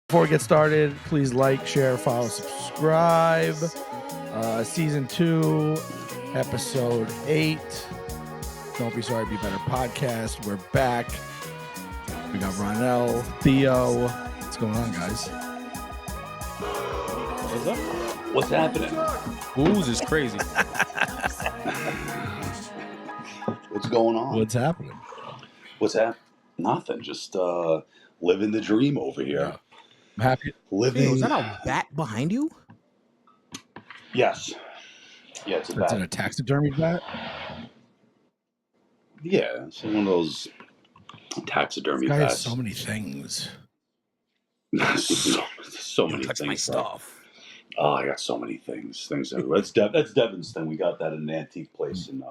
Before we get started, please like, share, follow, subscribe. Season 2, episode 8. Don't Be Sorry, Be Better podcast. We're back. We got Ronnel, Theo. What's going on, guys? What's up? What's happening? Booze is crazy. What's going on? What's happening? What's happening? Nothing. Just living the dream over here. Yeah. I'm happy. Living. Hey, was that a bat behind you? Yes. Yeah, it's a It's bat. in a taxidermy bat? Yeah, it's one of those taxidermy This guy has bats. so many things. so many Touch things. my bro. stuff. Oh, I got so many things. Things everywhere. That's Devin's thing. We got that at an antique place in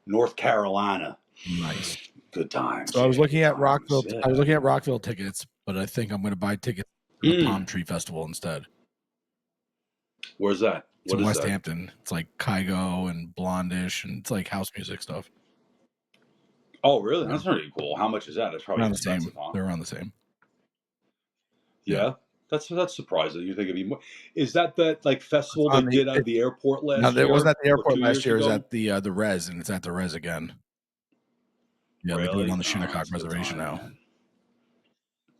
North Carolina. Nice. Good times. So I was looking at Rockville. Yeah. I was looking at Rockville tickets, but I think I'm going to buy tickets for the Palm Tree Festival instead. Where's that? It's What in is West that? Hampton. It's like Kygo and Blondish, and it's like house music stuff. Oh, really? That's pretty cool. How much is that? It's probably Around the same. expensive, huh? They're around the same. Yeah. That's surprising. You think it'd be more? Is that like festival It's on they the- did at the airport last No, year? it wasn't at the or airport 2 last years year. It was ago? at the Res, and it's at the Res again. Yeah, they do Really? it on the Oh, Shinnecock that's a good Reservation time, now. man.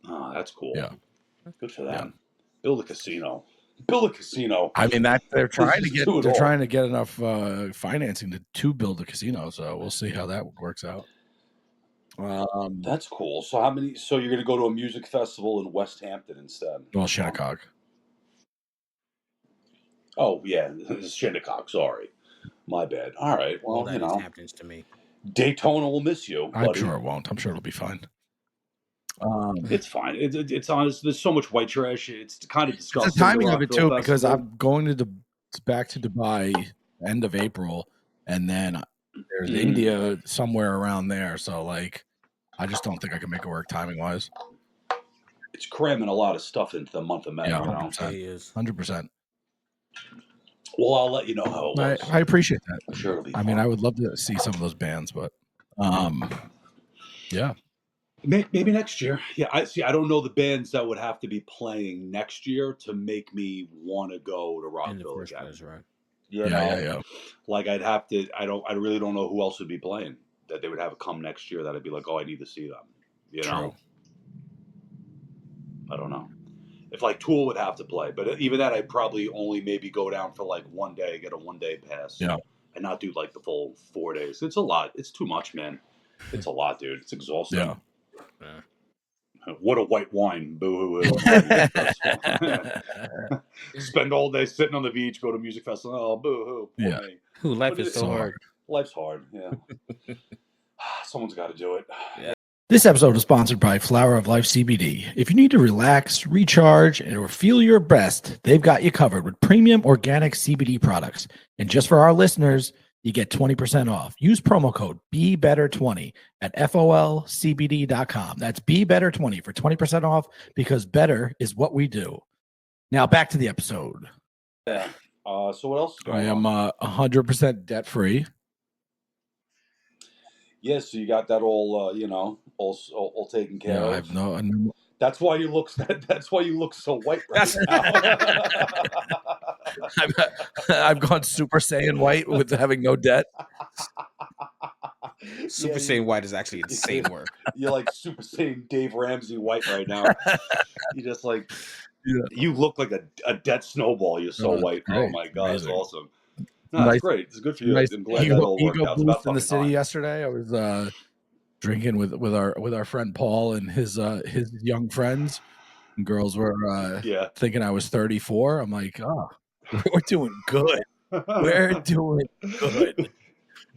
Oh, that's cool. Yeah. Good for them. Build a casino. Build a casino. I mean, that they're trying to just get do it they're all. trying to get enough financing to build a casino. So we'll see how that works out. That's cool. So how many? So you're gonna go to a music festival in West Hampton instead? Well, Shinnecock. Oh yeah, it's Shinnecock. Sorry, my bad. All right. All Well, that happens to me. Daytona will miss you, I'm buddy. sure it won't. I'm sure it'll be fine. It's fine. It's honest. There's so much white trash. It's kind of disgusting. It's the timing of it Rockville too, because Festival. I'm going to back to Dubai end of April, and then there's India somewhere around there. So like, I just don't think I can make it work timing wise. It's cramming a lot of stuff into the month of May. Yeah, you know? 100%. It is. 100%. Well, I'll let you know how it works. I appreciate that. I'm sure it'll be. I mean, fun. I would love to see some of those bands, but yeah. Maybe next year. Yeah, I see. I don't know the bands that would have to be playing next year to make me want to go to In the Rockville first again. place, right? You know? Yeah. Like I'd have to. I really don't know who else would be playing that they would have come next year. That I'd be like, oh, I need to see them. You know. True. I don't know. If like Tool would have to play, but even that, I'd probably only maybe go down for like 1 day, get a 1 day pass, Yeah. and not do like the full 4 days. It's a lot. It's too much, man. It's a lot, dude. It's exhausting. Yeah. What a white wine. Boo hoo. Spend all day sitting on the beach, go to music festival. Oh, boo hoo. Yeah. Ooh, life But is it's so hard. hard. Life's hard. Yeah. Someone's got to do it. This episode is sponsored by Flower of Life CBD. If you need to relax, recharge, or feel your best, they've got you covered with premium organic CBD products. And just for our listeners, you get 20% off. Use promo code BETTER20 at FOLCBD.com. That's BETTER20 for 20% off, because better is what we do. Now back to the episode. Yeah. So what else is I going am on? 100% debt free. Yeah, so you got that all, all taken care Yeah, of. I have no. That's why you look. That's why you look so white right now. I've gone Super Saiyan white with having no debt. Super Yeah, Saiyan White is actually insane work. You're like Super Saiyan Dave Ramsey white right now. You just like, Yeah. you look like a dead snowball. You're so Oh, white. great. Oh my god, it's Amazing. awesome. No, it's Nice- great. It's good for you. Nice I'm glad that all worked ego out. It's about boost in the fucking city time. yesterday. I was drinking with our friend Paul and his young friends. And girls were Yeah. thinking I was 34. I'm like, oh, we're doing good. We're doing good.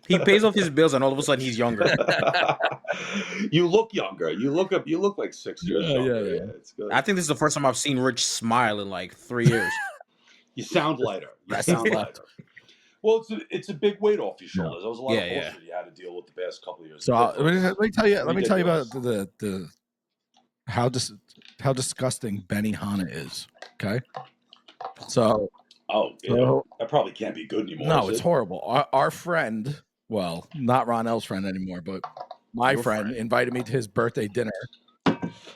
He pays off his bills, and all of a sudden he's younger. You look younger. You look like 6 years Yeah, younger. yeah. Yeah, it's good. I think this is the first time I've seen Rich smile in like 3 years. You sound lighter. You Right. sound Yeah. lighter. Well, it's a big weight off your shoulders. There was a lot of Yeah, bullshit you had to deal with the past couple of years. So let me tell you. Let me tell you about Ridiculous. the how disgusting Benihana is. Okay. So Oh, yeah. So- That probably can't be good anymore. no, is it's it? horrible. Our friend, well, not Ronnel's friend anymore, but my Your friend friend. invited me to his birthday dinner.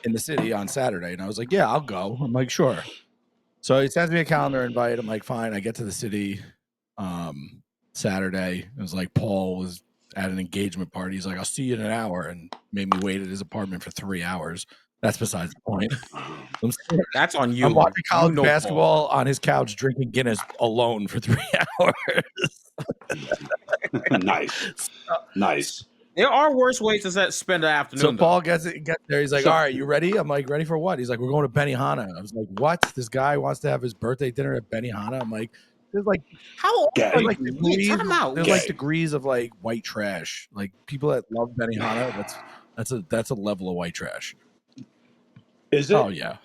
in the city on Saturday. And I was like, yeah, I'll go. I'm like, sure. So he sends me a calendar invite. I'm like, fine. I get to the city Saturday. It was like Paul was at an engagement party. He's like, I'll see you in an hour, and made me wait at his apartment for 3 hours. That's besides the point. That's on you. I'm watching college You know basketball on his couch, drinking Guinness alone for 3 hours. Nice. There are worse ways to spend the afternoon. So Paul though. gets there. He's like, all right, you ready? I'm like, ready for what? He's like, we're going to Benihana. I was like, what? This guy wants to have his birthday dinner at Benihana? I'm like, there's like, How old Gay. are you? like degrees, Time out. there's Gay. like degrees of like white trash. Like people that love Benihana, that's a level of white trash. Is it? Oh yeah.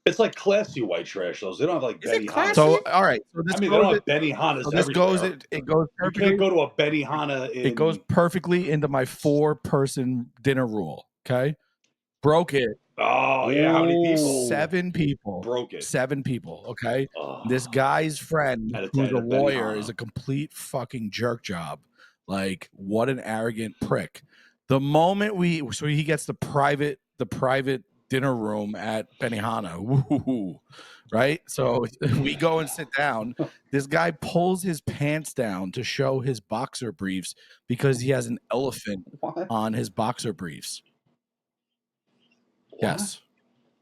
It's like classy white trash, though. They don't have like Is it Benihana. classy? So all right. So this they don't goes have Benihanas so this everywhere. goes it goes You perfectly. can't go to a Benihana in... It goes perfectly into my 4-person dinner rule. Okay. Broke it. Oh, yeah. How many people? 7 people. Broke it. 7 people. Okay. Oh. This guy's friend, At a- who's at a a lawyer, Benihana. is a complete fucking jerk job. Like, what an arrogant prick. The moment he gets the private dinner room at Benihana. Woo-hoo-hoo, right? So we go and sit down. This guy pulls his pants down to show his boxer briefs because he has an elephant What? on his boxer briefs. What? Yes.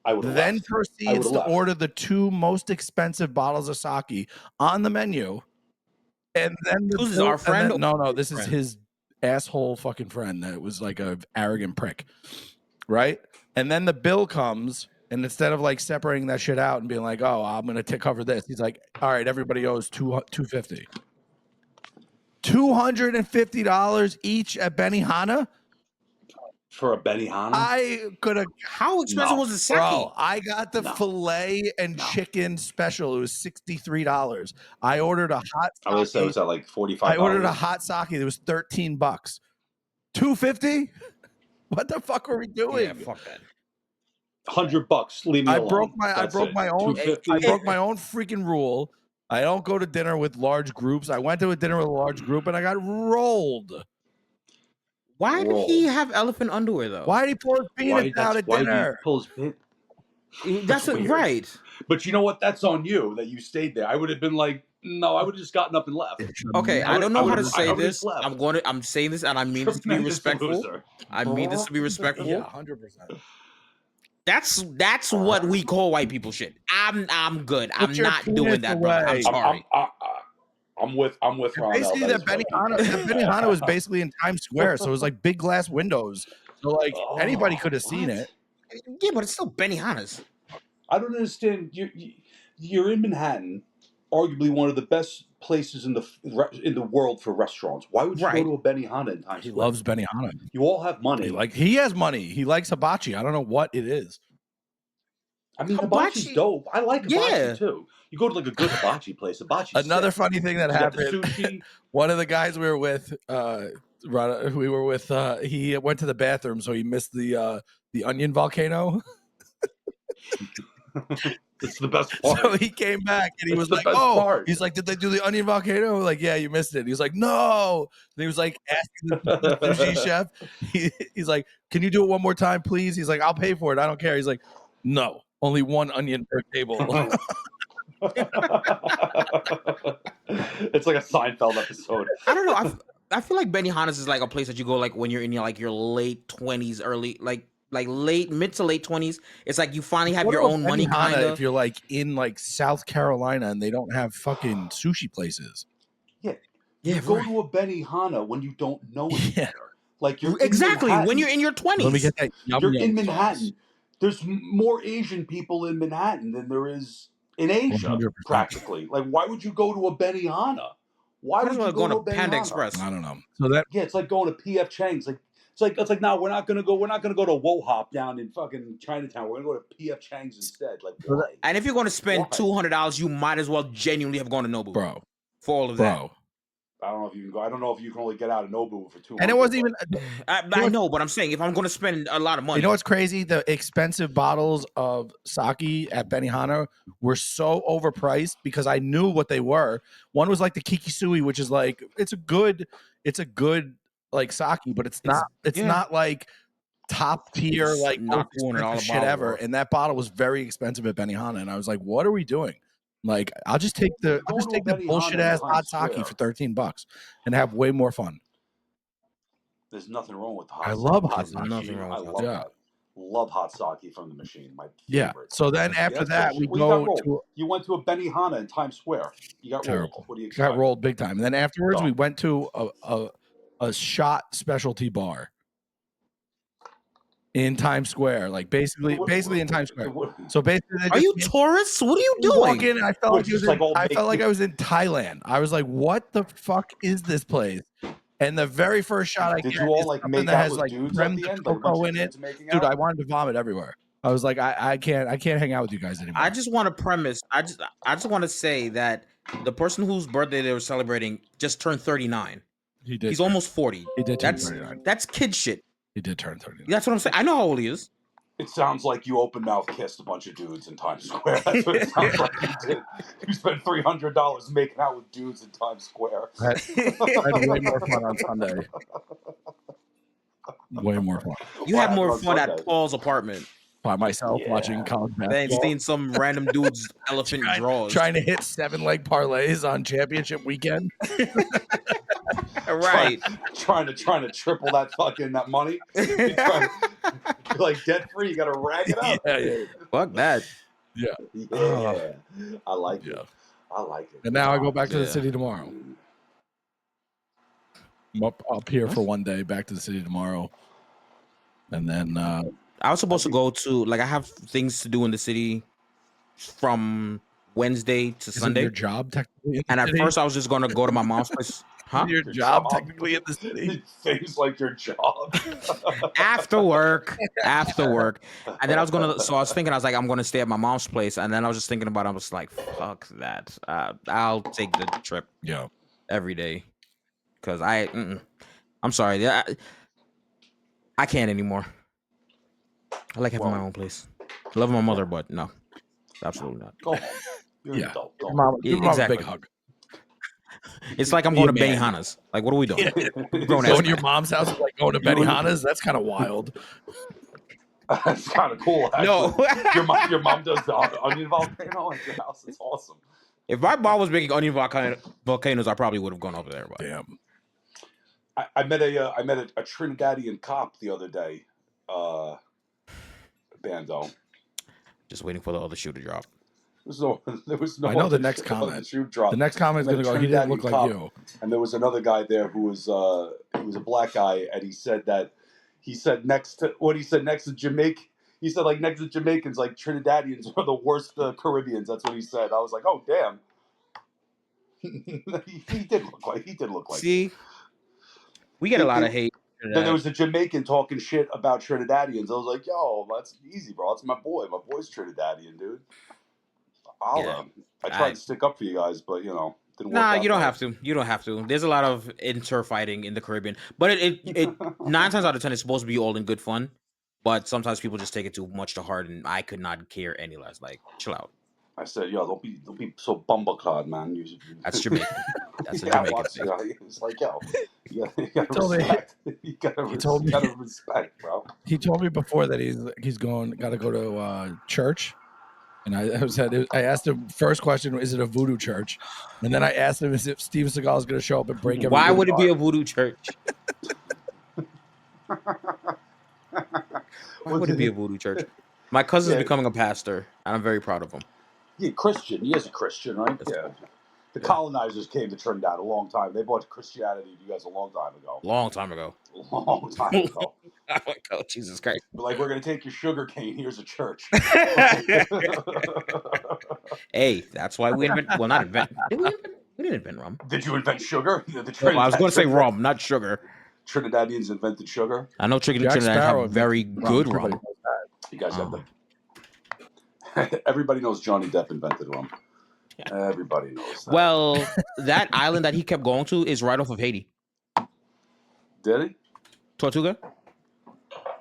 I would have Then left. proceeds to left. order the 2 most expensive bottles of sake on the menu. And then Who's this, our friend? No, this is Friend. his asshole fucking friend that was like a arrogant prick. Right? And then the bill comes, and instead of like separating that shit out and being like, "Oh, I'm going to cover this." He's like, "All right, everybody owes $250." $250 each at Benihana? For a Benihana? I could have. How expensive was the sake? Bro, I got the No. filet and No. chicken special. It was $63. I ordered a hot I would say it sake. was at like $45. I ordered a hot sake. It was $13. $250? What the fuck were we doing? Yeah, fuck that. $100. Leave me I alone. broke my own freaking rule. I don't go to dinner with large groups. I went to a dinner with a large group and I got rolled. Why did he have elephant underwear though? Why did he pour his peanuts out at dinner? That's weird. right. But you know what? That's on you that you stayed there. I would have been like, no, I would have just gotten up and left. Okay, I don't know how to say would've this. left. I'm saying this, and I mean this to be Tremendous respectful. loser. I mean this to be respectful. Yeah, 100%. That's what we call white people shit. I'm good. Put I'm your not doing penis that, bro. I'm away. sorry. I'm with Ronnel. Basically, the Benihana was basically in Times Square, so it was like big glass windows. So like anybody could have seen it. Yeah, but it's still Benihana's. I don't understand. You're in Manhattan, arguably one of the best places in the world for restaurants. Why would you go to a Benihana in Times Square? He loves Benihana. You all have money. He has money. He likes hibachi. I don't know what it is. I mean, hibachi's dope. I like hibachi too. You go to like a good hibachi place. Hibachi's Another funny thing that happened. Sushi. One of the guys we were with, he went to the bathroom, so he missed the onion volcano. It's the best part. So he came back and he was like, "Oh," he's like, "Did they do the onion volcano?" We're like, "Yeah, you missed it." He's like, "No." And he was like asking the sushi chef. He's like, "Can you do it one more time, please?" He's like, "I'll pay for it. I don't care." He's like, "No, only 1 onion per table." It's like a Seinfeld episode. I don't know. I feel like Benihana's is like a place that you go like when you're in your late 20s, early like mid to late 20s. It's like you finally have your own money kind of. If you're like in like South Carolina and they don't have fucking sushi places. You go to a Benihana when you don't know it. Yeah. Like you're exactly when you're in your 20s. Let me get that. You're in Manhattan. There's more Asian people in Manhattan than there is in Asia, 100%. practically. Like, why would you go to a Benihana? Why would you go to a Panda Benihana? Express? I don't know. So that it's like going to PF Chang's. It's like no, we're not gonna go to Wohop down in fucking Chinatown. We're gonna go to PF Chang's instead. Like, why? And if you're going to spend $200, you might as well genuinely have gone to Nobu, bro, for all of that. I don't know if you can go. I don't know if you can only get out of Nobu for $200. And it wasn't even. I know, but I'm saying if I'm going to spend a lot of money, You know what's crazy? The expensive bottles of sake at Benihana were so overpriced because I knew what they were. One was like the Kikisui, which is like it's a good like sake, but it's not like top tier, Just like not most doing it all expensive about shit ever. bro. And that bottle was very expensive at Benihana. And I was like, what are we doing? Like, I'll just take the bullshit ass hot sake for $13 and have way more fun. There's nothing wrong with the hot I sake. love hot There's nothing sake. wrong I with love that. that. Love hot sake from the machine. My favorite. Yeah. So then after that, we go to. You went to a Benihana in Times Square. You got terrible. rolled. What do you expect? Got rolled big time. And then afterwards, we went to a shot specialty bar in Times Square, like basically in Times Square. So basically, are you tourists? What are you doing? Walk in, I felt like I was in Thailand. I was like, "What the fuck is this place?" And the very first shot I get all is like something make that out has with like dudes creme at the de end? Like a bunch coco of in it, dudes making dude. out? I wanted to vomit everywhere. I was like, I can't hang out with you guys anymore. I just want to premise. I just want to say that the person whose birthday they were celebrating just turned 39. He did. He's almost 40. He did turn 39. That's kid shit. He did turn 39. That's what I'm saying. I know how old he is. It sounds like you open mouth kissed a bunch of dudes in Times Square. That's what it sounds like you did. You spent $300 making out with dudes in Times Square. I had way more fun on Sunday. Way more fun. You had more fun at Paul's apartment by myself watching college basketball. Than seeing some random dude's elephant draws. Trying to hit 7-leg parlays on championship weekend. Right. Trying to triple that money. Like debt free, you gotta rag it up. Yeah. Fuck that. Yeah. I like it. I like it. And now I go back to the city tomorrow. I'm up here for one day, back to the city tomorrow. And then I was supposed to go to, like, I have things to do in the city from Wednesday to Sunday. Your job technically? And at first I was just going to go to my mom's place. Huh? Your job technically in the city? Things like your job. After work. And then I was thinking, I was like, I'm going to stay at my mom's place. And then I was just thinking about it. I was like, fuck that. I'll take the trip every day. Because I'm sorry. I can't anymore. I like having my own place. I love my mother, but no. Absolutely not. Go home. You're an adult. Go mom, home. exactly. A big hug. It's like I'm going to Benihana's. Like, what are we doing? Going to your mom's house is like going to Benihana's? That's kind of wild. That's kind of cool. Actually. No. your mom does the onion volcano at your house. It's awesome. If my mom was making onion volcanoes, I probably would have gone over there. But. Damn. I met a Trinidadian cop the other day. Bando. Just waiting for the other shoe to drop. There was no I know the next comment. The next comment is going to go, he didn't look like you. And there was another guy there who was a black guy, and he said next to Jamaica. He said, like, next to Jamaicans, like, Trinidadians are the worst Caribbeans. That's what he said. I was like, oh, damn. he did look like. See, we get a lot of hate. Then there was a Jamaican talking shit about Trinidadians. I was like, yo, that's easy, bro. That's my boy. My boy's Trinidadian, dude. I tried to stick up for you guys, but, didn't work out. You don't have to. You don't have to. There's a lot of inter-fighting in the Caribbean. But it 9 times out of 10, it's supposed to be all in good fun. But sometimes people just take it too much to heart, and I could not care any less. Like, chill out. I said, yo, don't be so bumbleclad, man. That's Jamaican. That's a Jamaican thing. It's like, yo, you gotta respect. You gotta respect, bro. He told me before that he's got to go to church. And I asked him, first question, is it a voodoo church? And then I asked him, is if Steven Seagal is going to show up and break everything? Why would it be a voodoo church? Why would it be a voodoo church? My cousin's becoming a pastor, and I'm very proud of him. Yeah, Christian. He is a Christian, right? Yeah. The colonizers came to Trinidad a long time. They brought Christianity to you guys a long time ago. Long time ago. Oh, Jesus Christ. But like, we're going to take your sugar cane. Here's a church. Hey, that's why we not invent. We didn't invent rum. Did you invent sugar? I was going to say rum, not sugar. Trinidadians invented sugar? I know Trinidad have very good rum. You guys have them. Everybody knows Johnny Depp invented rum. Yeah. Everybody knows that. Well, that island that he kept going to is right off of Haiti. Did he? Tortuga?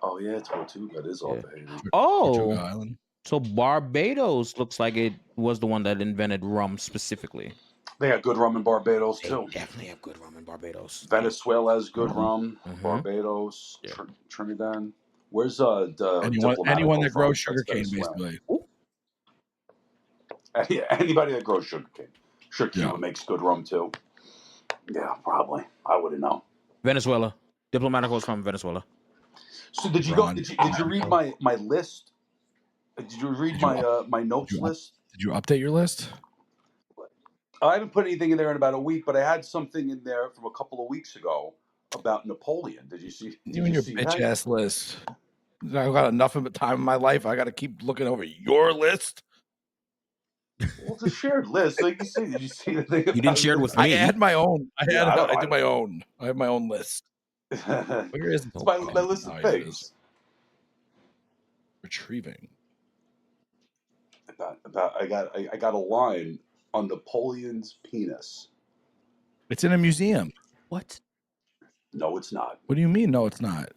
Oh, yeah, Tortuga. It is off of Haiti. Oh. Tortuga Island. So Barbados looks like it was the one that invented rum specifically. They got good rum in Barbados, too. They definitely have good rum in Barbados. Venezuela has good rum. Barbados, Trinidad. Where's the anyone that grows from? That's sugarcane, Venezuela. basically. Anybody that grows sugarcane. Sure, Cuba makes good rum too. Yeah, probably. I wouldn't know. Venezuela. Diplomatico's from Venezuela. So did you did you read my list? Did you read my notes list? Did you update your list? I haven't put anything in there in about a week, but I had something in there from a couple of weeks ago about Napoleon. Did you see? You and your bitch ass list. I've got enough of time in my life. I got to keep looking over your list. Well, it's a shared list. Like you see, did you see the thing? You didn't share it with me. I had my own. I do my own. I have my own list. Where is it? It's my list of things. Retrieving. I got a line on Napoleon's penis. It's in a museum. What? No, it's not. What do you mean? No, it's not.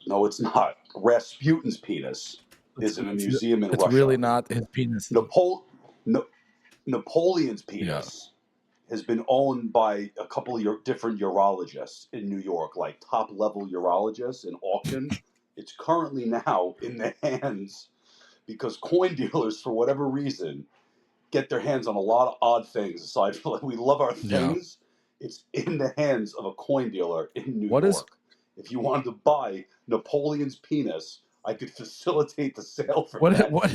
No, it's not. Rasputin's penis is in a museum in Russia. It's really not his penis. Napoleon's penis has been owned by a couple of different urologists in New York, like top-level urologists in auction. It's currently now in the hands, because coin dealers, for whatever reason, get their hands on a lot of odd things. Aside from, like, we love our things, it's in the hands of a coin dealer in New York. If you wanted to buy Napoleon's penis, I could facilitate the sale for that. What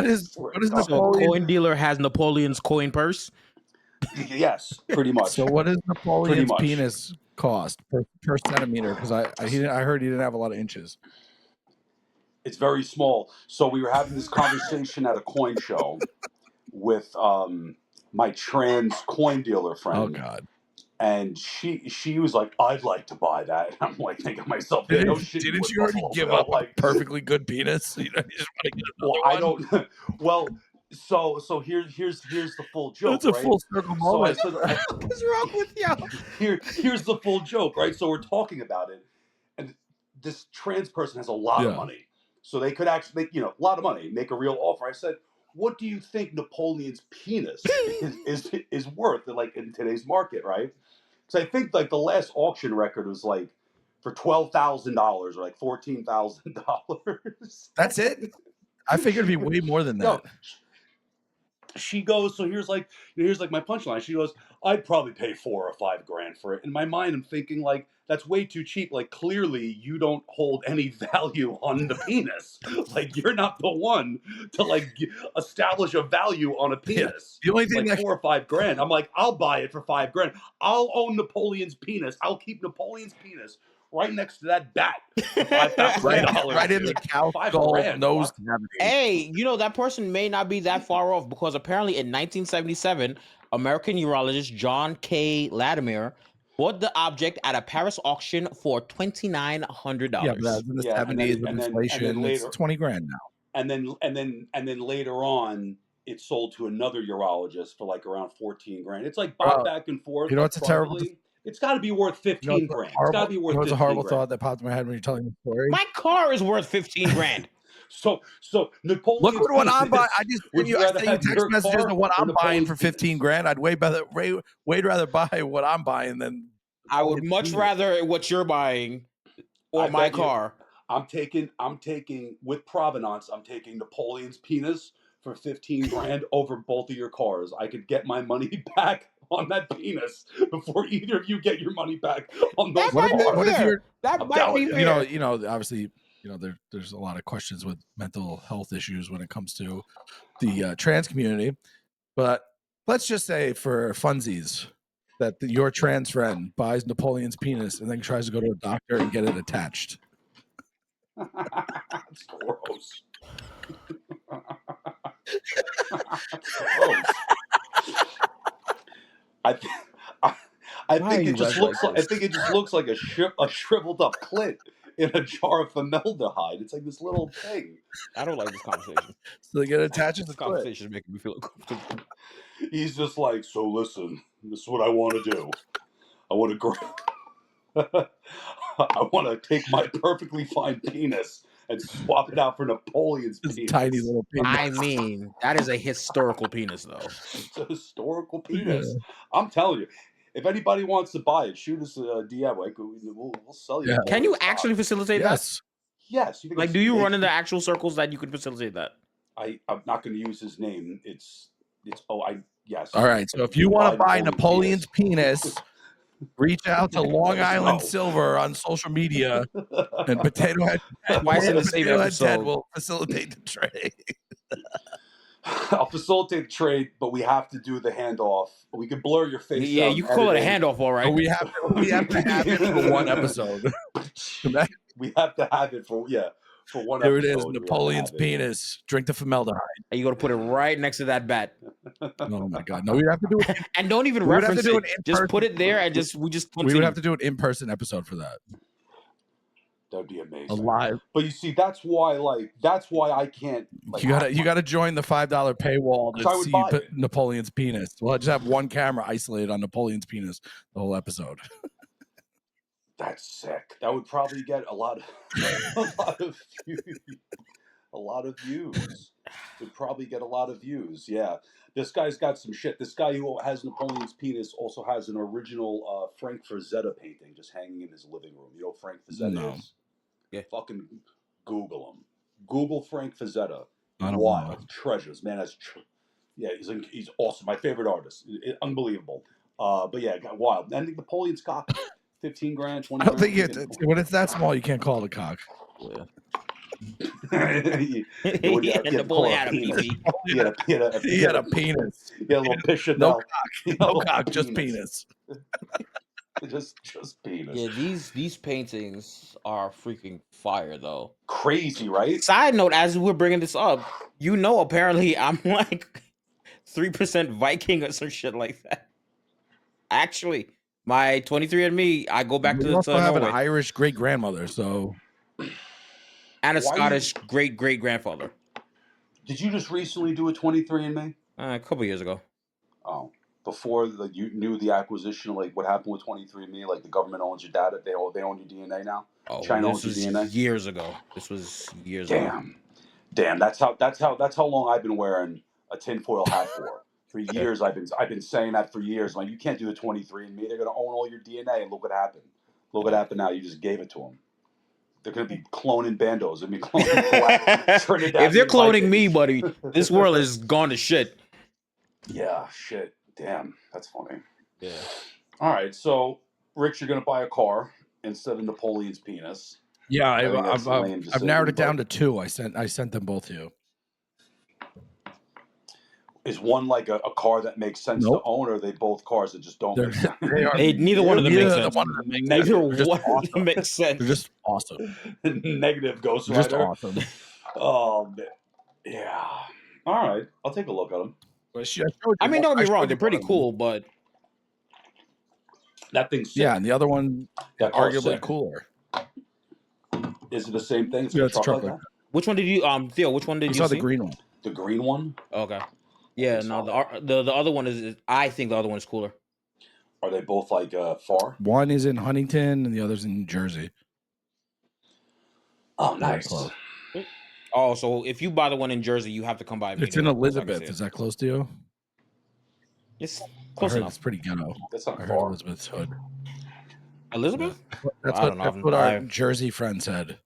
is Napoleon? So a coin dealer has Napoleon's coin purse? Yes, pretty much. So what does Napoleon's penis cost per centimeter? Because I heard he didn't have a lot of inches. It's very small. So we were having this conversation at a coin show with my trans coin dealer friend. Oh God. And she was like, "I'd like to buy that." I'm like, thinking to myself, "No shit." Didn't you already give up like perfectly good penis? You know, you just want to get another I don't. Well, so here's the full joke. It's a full circle moment. So What's wrong with you? Here's the full joke, right? So we're talking about it, and this trans person has a lot of money, so they could actually make a lot of money, make a real offer. I said, "What do you think Napoleon's penis is worth, like in today's market, right?" So I think like the last auction record was like for $12,000 or like $14,000. That's it. I figured it'd be way more than that. No, she goes, so here's like my punchline. She goes, "I'd probably pay $4 or $5 grand for it." In my mind, I'm thinking like, that's way too cheap. Like, clearly you don't hold any value on the penis. Like, you're not the one to like establish a value on a penis. The only thing like $4 or $5 grand. I'm like, I'll buy it for $5 grand. I'll own Napoleon's penis. I'll keep Napoleon's penis right next to that bat for $5,000. Right in the cow skull nose cavity. Hey, that person may not be that far off, because apparently in 1977, American urologist John K. Latimer bought the object at a Paris auction for $2,900. Yeah, but that's in the 70s with inflation. It's 20 grand now. And then later on, it sold to another urologist for like around 14 grand. It's like bought back and forth. You know, it's a terrible. It's got to be worth 15 grand. It's got to be worth. It's a horrible thought that popped in my head when you're telling the story. My car is worth 15 grand. So Napoleon. Look at what I'm buying. I just send you text messages of what I'm buying for 15 grand. I'd way rather buy what I'm buying than. I would much rather what you're buying or my car. I'm taking with provenance. I'm taking Napoleon's penis for 15 grand over both of your cars. I could get my money back on that penis before either of you get your money back on those cars. That might be fair. You know, obviously, there's a lot of questions with mental health issues when it comes to the trans community. But let's just say for funsies that your trans friend buys Napoleon's penis and then tries to go to a doctor and get it attached. That's gross. That's gross. I think it just looks like a shriveled up clit in a jar of formaldehyde. It's like this little thing. I don't like this conversation. So they get attached. This conversation is making me feel uncomfortable. He's just like, so listen, this is what I want to do. I want to take my perfectly fine penis and swap it out for Napoleon's penis. Tiny little penis. I mean, that is a historical penis, though. It's a historical penis. Yeah. I'm telling you. If anybody wants to buy it, shoot us a DM. Like we'll sell you. Yeah. Can you Napoleon stock. actually facilitate that? Yes. Yes. You think Like, it's do you run in make- the actual circles that you could facilitate that? I'm not going to use his name. It's yes. All right. So if you want to buy Napoleon's penis, reach out to Long Island No. Silver on social media, and Potato Head Twice in the same Potato Head episode. Ted will facilitate the trade. I'll facilitate the trade, but we have to do the handoff. We can blur your face. Yeah, out you and can call it a edit handoff, all right. But we have to have it for one episode. We have to have it for one Here it episode. is, we have to Napoleon's have it. penis. Drink the formaldehyde. And you got to put it right next to that bat, Oh my god! No, we'd have to do it. and don't even We would have reference to do it. it in Just person. put it there, and we just We continue. would have to do an in-person episode for that. That'd be amazing. A live. But you see, that's why I can't. Like, You gotta join the $5 paywall Because I to would see buy it. Napoleon's penis. Well, I just have one camera isolated on Napoleon's penis the whole episode. That's sick. That would probably get a lot of views. A lot of views. Would probably get a lot of views. Yeah. This guy's got some shit. This guy who has Napoleon's penis also has an original Frank Frazetta painting just hanging in his living room. You know who Frank Frazetta No. is? Yeah. Fucking Google him. Google Frank Frazetta. I don't Wild know. treasures, man. Yeah, he's awesome. My favorite artist. Unbelievable. But yeah, got wild. I think Napoleon's cock, 15 grand, 20 I don't think grand. when it's that small, you can't call it a cock. Napoleon had a penis. He had a penis. He had a little picture. No cock. No cock, just penis. just penis. Yeah, these paintings are freaking fire, though. Crazy, right? Side note: as we're bringing this up, apparently I'm like 3% Viking or some shit like that. Actually, my 23andMe, I go back You to also have an Norway, Irish great grandmother, so and a Why Scottish great grandfather. Did you just recently do a 23andMe? A couple years ago. Oh, before you knew the acquisition, like what happened with 23andMe, like the government owns your data, they own your DNA now. Oh, China this owns your was DNA. years ago. This was years ago. Damn. That's how long I've been wearing a tinfoil hat for. For years, I've been saying that for years. Like, you can't do the 23andMe. They're gonna own all your DNA, and look what happened. Look what happened now. You just gave it to them. They're gonna be cloning bandos. They're gonna be cloning Trinidad. If they're cloning me, buddy, this world is gone to shit. Yeah, shit. Damn, that's funny. Yeah. All right, so Rich, you're gonna buy a car instead of Napoleon's penis. yeah, I think that's a lame I've decision, narrowed it down but- to two. I sent them both to you. Is one like a car that makes sense Nope. to own, or are they both cars that just don't make sense? They are Neither one of them makes neither sense. one of them makes sense. Neither They're just one of them awesome. makes sense. They're just awesome. Negative Ghost They're just Rider. awesome. Oh, man. Yeah. All right, I'll take a look at them. I mean, don't get me wrong, they're pretty cool, but That thing's sick. Yeah, and the other one That car's arguably sick. cooler. Is it the same thing? It's Yeah, a it's a truck truck like that? which one did you Theo, which one did You you saw see? the green one. The green one? Okay. Yeah, no, the other one is I think the other one is cooler. Are they both like far? One is in Huntington and the other's in New Jersey. Oh, Very nice. close. Oh, so if you buy the one in Jersey, you have to come by me. It's in so I can Elizabeth. see it. Is that close to you? It's I close heard enough. it's pretty ghetto. That's I not heard far. Elizabeth's hood. Elizabeth? That's I don't know. that's what our I've- Jersey friend said.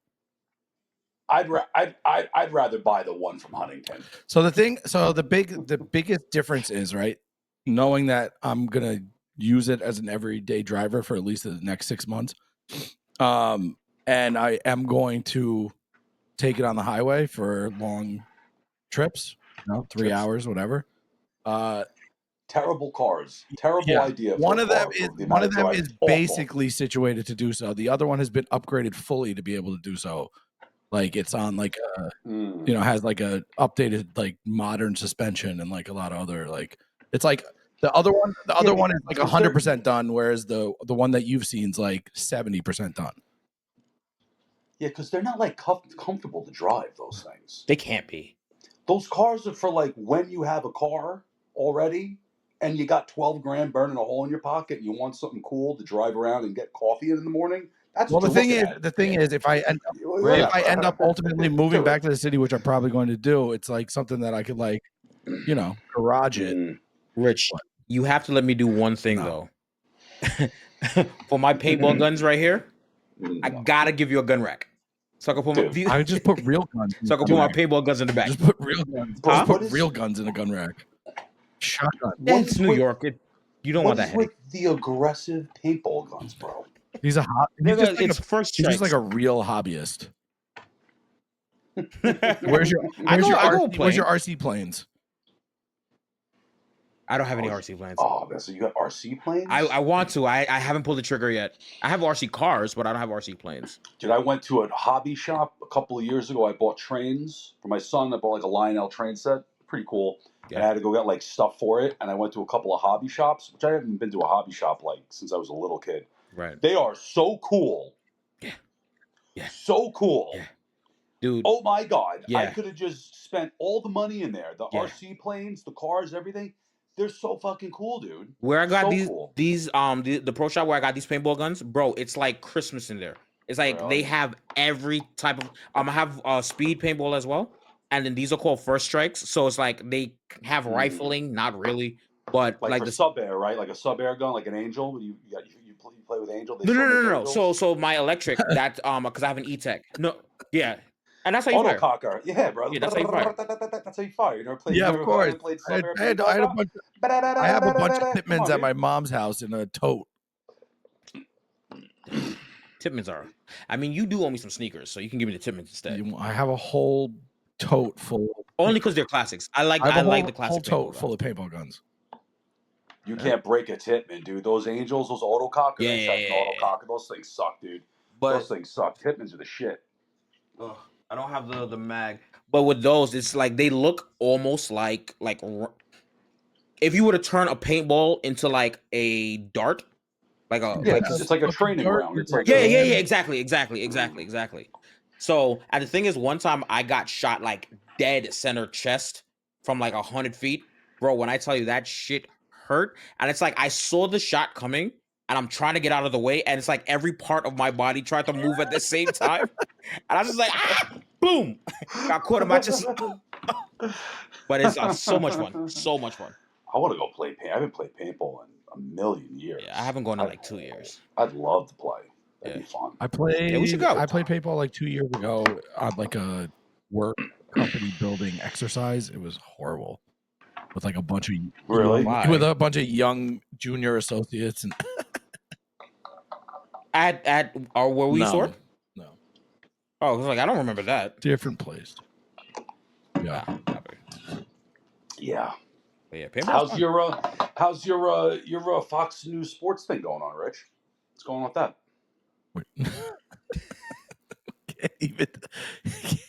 I'd rather buy the one from Huntington. So the biggest difference is, right, knowing that I'm gonna use it as an everyday driver for at least the next 6 months, and I am going to take it on the highway for long trips, 3 hours, whatever. Terrible cars. Terrible Yeah. idea. One of them is is basically situated to do so. The other one has been upgraded fully to be able to do so. Like it's on like a, has like a updated like modern suspension and like a lot of other like it's like the other one is like 100% done, whereas the one that you've seen is like 70% done. Yeah, because they're not like comfortable to drive, those things. They can't be. Those cars are for like when you have a car already and you got 12 grand burning a hole in your pocket and you want something cool to drive around and get coffee in the morning. That's Well, what the you're thing looking is, if I end up ultimately moving back to the city, which I'm probably going to do, it's like something that I could like, garage it. Rich, you have to let me do one thing No. though. for my paintball guns right here, I Mm, gotta give you a gun rack. So I can put Dude, I just put real guns. so I can put my paintball guns in the back. Just put real guns. Bro, Just what put is- real guns in a gun rack. Shotgun. Yeah, what it's is New with- York. You don't what want that is headache. with the aggressive paintball guns, bro? He's a hot. It's first He's just like strikes. a real hobbyist. Where's Where's your I go RC, where's your plane. RC planes? I don't have any RC planes. Oh, man, so you got RC planes? I want to. I haven't pulled the trigger yet. I have RC cars, but I don't have RC planes. Dude, I went to a hobby shop a couple of years ago. I bought trains for my son. I bought like a Lionel train set. Pretty cool. Yeah. And I had to go get like stuff for it. And I went to a couple of hobby shops, which I haven't been to a hobby shop like since I was a little kid. Right. They are so cool. Yeah. Yeah. So cool. Yeah. Dude. Oh my God. I Yeah. could have just spent all the money in there. The Yeah. RC planes, the cars, everything. They're so fucking cool, dude. Where I got So these cool. the pro shop where I got these paintball guns, bro, it's like Christmas in there. It's like Really? they have every type of I have speed paintball as well. And then these are called first strikes. So it's like they have rifling, not really, but Like for the sub air, right? Like a sub air gun, like an Angel. You play with Angel. They no, still no, no, make no, no. Angels? So my electric that because I have an E-Tech. No, yeah, and that's how you Auto fire. cocker. Yeah, bro. Yeah, that's how you fire. That's how you fire. You never played. Yeah, you of never course. played I sub air. had a bunch. I have a bunch of Pitmans at my mom's house in a tote. Tipmans are. I mean, you do owe me some sneakers, so you can give me the Tipmans instead. I have a whole tote full. Only because they're classics. I like I have a like whole- the classic whole paintball tote full guns. of paintball guns. You can't break a Tipman, dude. Those Angels, those auto cocker. Yeah. Auto cocker. Those things suck, dude. But Those things suck. Tipmans are the shit. ugh, I don't have the mag. But with those, it's like they look almost like if you were to turn a paintball into like a dart, like a Yeah, like it's like a training dart, ground. It's like yeah, exactly. So, and the thing is, one time I got shot like dead center chest from like 100 feet, bro. When I tell you that shit hurt, and it's like I saw the shot coming, and I'm trying to get out of the way, and it's like every part of my body tried to move at the same time, and I was just like, boom, got caught in my chest. But it's so much fun, so much fun. I want to go play paint. I haven't played paintball in a million years. Yeah, I haven't gone in like 2 years. I'd love to play. That'd be fun. I played. Yeah, we should go. I played paintball like 2 years ago on like a work company building exercise. It was horrible with like a bunch of Really? Why? with a bunch of young junior associates and At or were we no, sort? no, Oh, I was like, I don't remember that. different place. Yeah. Yeah. But yeah, paintball's fun. How's your Fox News sports thing going on, Rich? What's going on with that? Wait.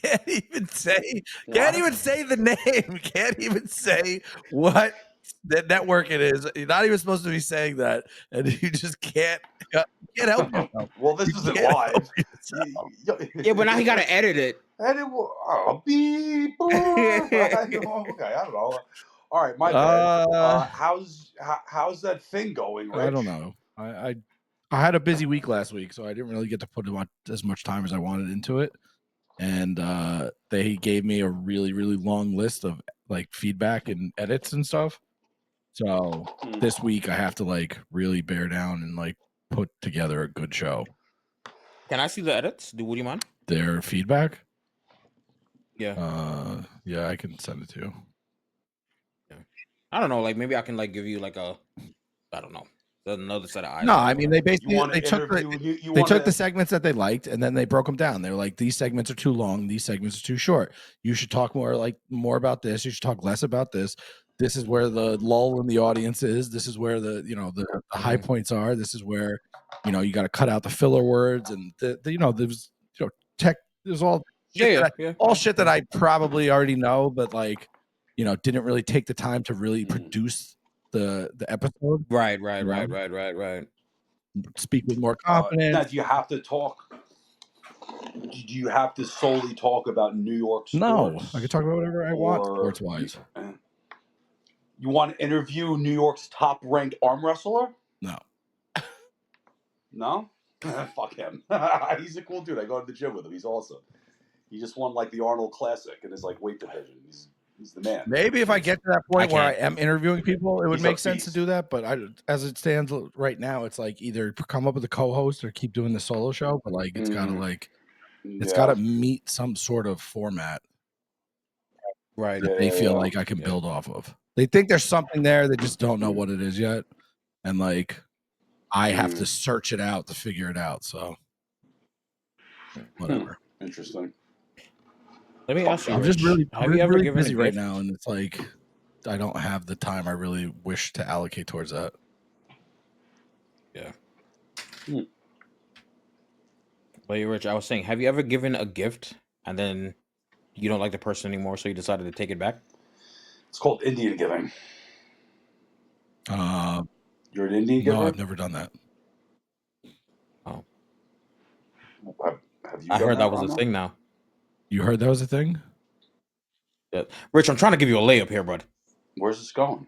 Can't even say the name. Can't even say what the network it is. You're not even supposed to be saying that, and you just can't help yourself. Well, this You isn't can't live. help yourself. Yeah, but now he got to edit it. And it will, beep. Okay, I don't know. All right, my bad. How's that thing going, Rich? I don't know. I had a busy week last week, so I didn't really get to put as much time as I wanted into it. And they gave me a really, really long list of like feedback and edits and stuff. So this week I have to like really bear down and like put together a good show. Can I see the edits? Would you mind? Their feedback? Yeah. Yeah, I can send it to you. I don't know. Like maybe I can like give you like I don't know, another set of eyes. No, I mean they basically You they took the segments that they liked and then they broke them down. They're like, these segments are too long, these segments are too short. You should talk more about this. You should talk less about this. This is where the lull in the audience is. This is where the high points are. This is where you got to cut out the filler words and there's tech. There's all all shit that I probably already know, but like didn't really take the time to really produce the episode. Right. Speak with more confidence. Now, do you have to talk? Do you have to solely talk about New York sports? No, I can talk about whatever I want sports wise. You want to interview New York's top-ranked arm wrestler? No. No? Fuck him. He's a cool dude. I go to the gym with him. He's awesome. He just won like the Arnold Classic in his like weight division. He's the man. Maybe if I get to that point where I am interviewing people, it would He's a make sense to beast. do that. But as it stands right now, it's like either come up with a co-host or keep doing the solo show. But like, it's gotta meet some sort of format, right? That they feel like I can build off of. They think there's something there, they just don't know what it is yet, and like, I have to search it out to figure it out. So, whatever. Interesting. Let me ask you, I'm Rich, just really, have you ever really given busy a right gift? now, and it's like I don't have the time I really wish to allocate towards that. Yeah. But you're Rich, I was saying, have you ever given a gift and then you don't like the person anymore, so you decided to take it back? It's called Indian giving. You're an Indian giver? No, I've never done that. Oh. Have you I done heard that was Ronnel? a thing now. You heard that was a thing? Yeah. Rich, I'm trying to give you a layup here, bud. Where's this going?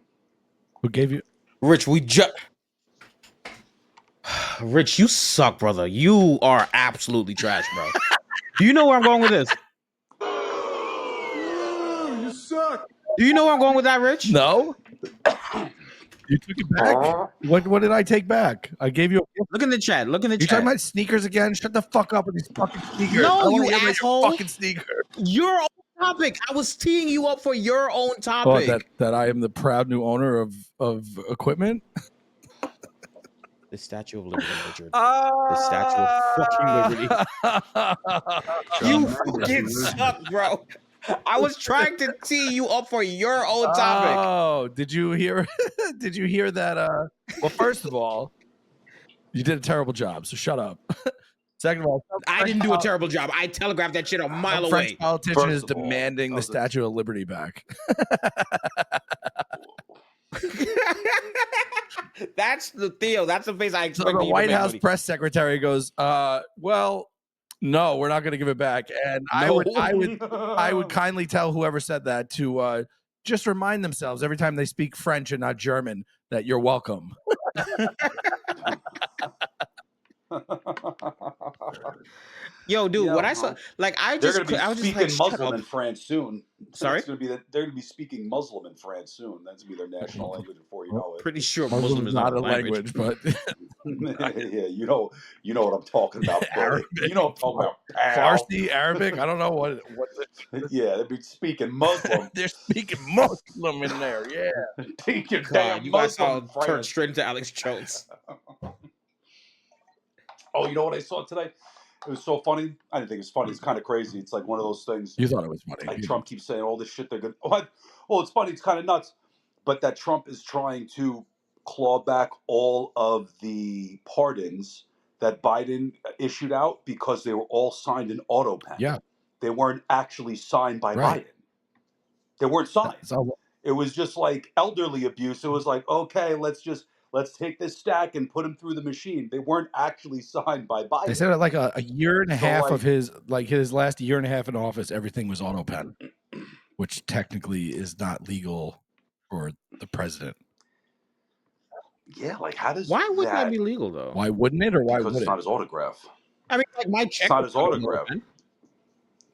Who gave you? Rich, Rich, you suck, brother. You are absolutely trash, bro. Do you know where I'm going with this? You suck. Do you know where I'm going with that, Rich? No. You took it back? What did I take back? I gave you a gift. Look in the chat. Look in the You chat. talking about sneakers again? Shut the fuck up with these fucking sneakers. No, I don't you wanna hear about asshole. your fucking sneakers. Your own topic. I was teeing you up for your own Oh, topic. that I am the proud new owner of equipment. The Statue of Liberty, Richard. The Statue of fucking Liberty. You fucking suck, bro. I was trying to tee you up for your own topic. Oh, did you hear? Did you hear that? Well, first of all, you did a terrible job, so shut up. Second of all, I didn't do a terrible job. I telegraphed that shit a mile a French away. politician is demanding the Statue of Liberty back. That's the Theo. That's the face I So expect. the White House press secretary goes, well, no, we're not going to give it back. And I would kindly tell whoever said that to just remind themselves every time they speak French and not German that you're welcome. Yo, dude, what I saw, like, they're going to be speaking like, Muslim in France soon. Sorry, they're going to be speaking Muslim in France soon. That's going to be their national language before you know it. Pretty sure Muslim is not a language, but yeah, you know what I'm talking about. Arabic. You know what I'm talking about. Farsi, Arabic. I don't know what. Yeah, they'd be speaking Muslim. They're speaking Muslim in there. Yeah, take your God, damn you guys Muslim all turned straight into Alex Jones. Oh, you know what I saw today? It was so funny. I didn't think it was funny. It's kind of crazy. It's like one of those things. You thought it was funny. Like Trump keeps saying all this shit. They're good. Oh, it's funny. It's kind of nuts. But that Trump is trying to claw back all of the pardons that Biden issued out because they were all signed in auto pen. Yeah. They weren't actually signed by Biden. They weren't signed. It was just like elderly abuse. It was like, okay, let's take this stack and put him through the machine. They weren't actually signed by Biden. They said like a year and a half of his last year and a half in office, everything was auto pen, which technically is not legal for the president. Yeah, like how does why would that be legal though? Why wouldn't it, or why because would it's not his autograph? I mean, like my check. It's not his autograph.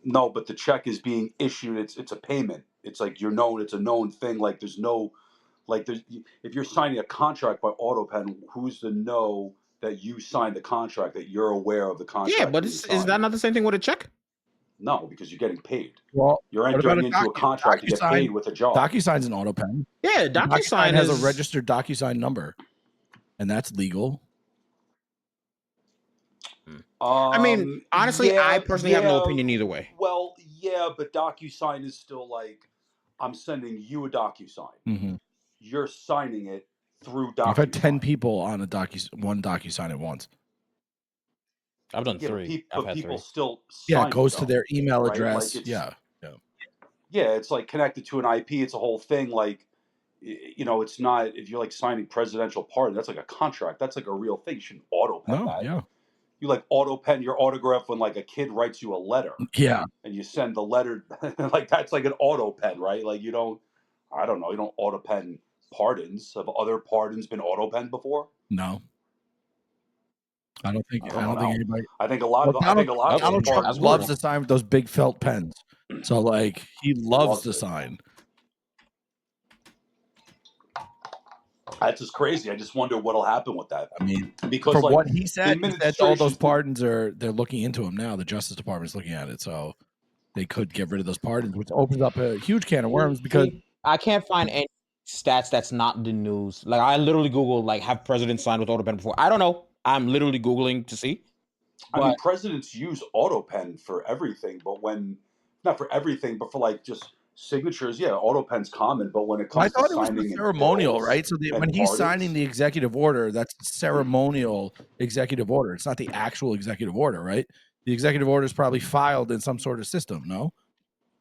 No, but the check is being issued. It's a payment. It's like it's a known thing. Like there's no, like if you're signing a contract by auto pen, who's to know that you signed the contract, that you're aware of the contract? Yeah, but is that not the same thing with a check? No, because you're getting paid. Well, you're entering into a contract to get paid with a job. DocuSign's an auto pen. Yeah, DocuSign has a registered DocuSign number, and that's legal. I mean, honestly, I personally have no opinion either way. Well, yeah, but DocuSign is still like, I'm sending you a DocuSign. Mm-hmm. You're signing it through DocuSign. I've had 10 people on one DocuSign at once. I've done 3. But people still sign it goes to their email address. Like yeah, it's like connected to an IP. It's a whole thing. Like, it's not, if you're like signing presidential pardon, that's like a contract. That's like a real thing. You shouldn't auto pen that. Yeah. You like auto pen your autograph when like a kid writes you a letter. Yeah. And you send the letter, like that's like an auto pen, right? Like you don't auto pen pardons. Have other pardons been auto penned before? No. I don't think anybody. I think a lot of Donald Trump loves to sign with those big felt pens. So like he loves to sign. That's just crazy. I just wonder what'll happen with that. I mean, because from like what he said all those administration's pardons they're looking into them now. The Justice Department's looking at it, so they could get rid of those pardons, which opens up a huge can of worms because I can't find any stats that's not the news. Like I literally Googled like have presidents signed with AutoPen before. I don't know. I'm literally Googling to see. I mean, presidents use AutoPen for everything, but not for everything, but for like just signatures, yeah, AutoPen's common. But when it I comes to thought it was the signing ceremonial, bills right? So and when he's pardons, signing the executive order, that's the ceremonial executive order. It's not the actual executive order, right? The executive order is probably filed in some sort of system, no?